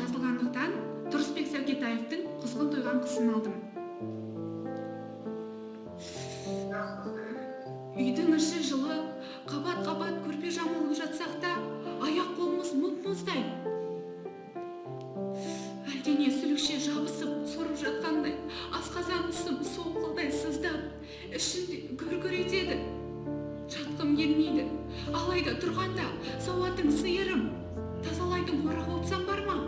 жазылғандықтан Тұрысбек Сәукетаевтың құзғын тойған қысын алдым. Үйдің іші жылы, қабат-қабат көрпе жамылып жатсақ та, аяқ қолымыз мұп-мұздай. Әлдене сүлікше жабысып, сорып жатқандай, асқазан тұсым солқылдай сыздап, ішінде гүр-гүр етеді. Жатқым келмейді, алайда тұрғанда сауатың сиырым, тазалайтын қора қопсам бар ма?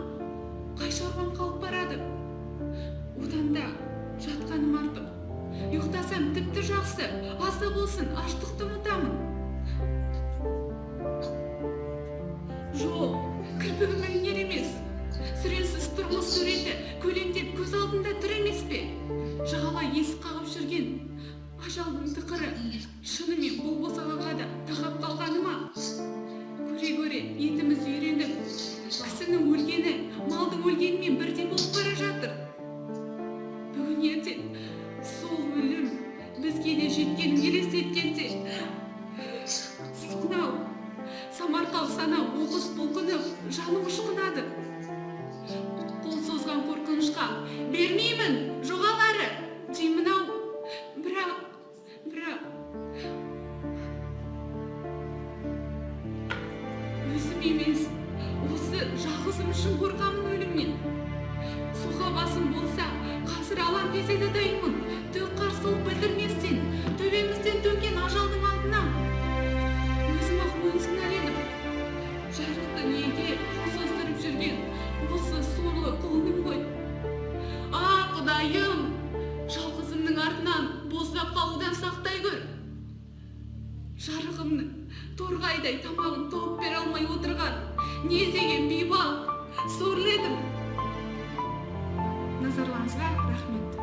Қай шаруам қалып барады? Одан да жатқаным артық. Ұйықтасам тіпті жақсы, аз да болсын аштықты ұмытамын. Жоқ, кірпігім ілінер емес. Сүренсіз тұрмыс суреті көлемдеп көз алдында тұр емес пе? Жағалай есік қағып жүрген ажалдың тықыры шынымен бұл босағаға да тақап қалғаны ма? Көре-көре етіміз үйреніп, кісінің өлгені малдың өлгенімен бірдей болып бара жатыр. Бүгін ертең сол өлім бізге де жеткенін елестеткенде сонау самарқау санау оқыс бұлқынып жаным ышқынады. Қол созған қорқынышқа бермеймін, жоғалары деймін-ау. Бірақ өзім емес, осы жалғызым үшін қорқамын өлімнен. Суға басым болса, қазір алам десе де дайынмын. Түк қарсылық білдірместен, төбемізден төнген ажалдың алдына. Өзім-ақ мойынсынар едім. Жарықты неге қол создырып жүрген осы сорлы құлыным ғой. Құдайым, жалғызымның артынан боздап қалудан сақтай көр. Жарығымның торғайдай тамағын тауып бере алмай отырған не деген бейбақ сорлы едім. Назарларыңызға рахмет.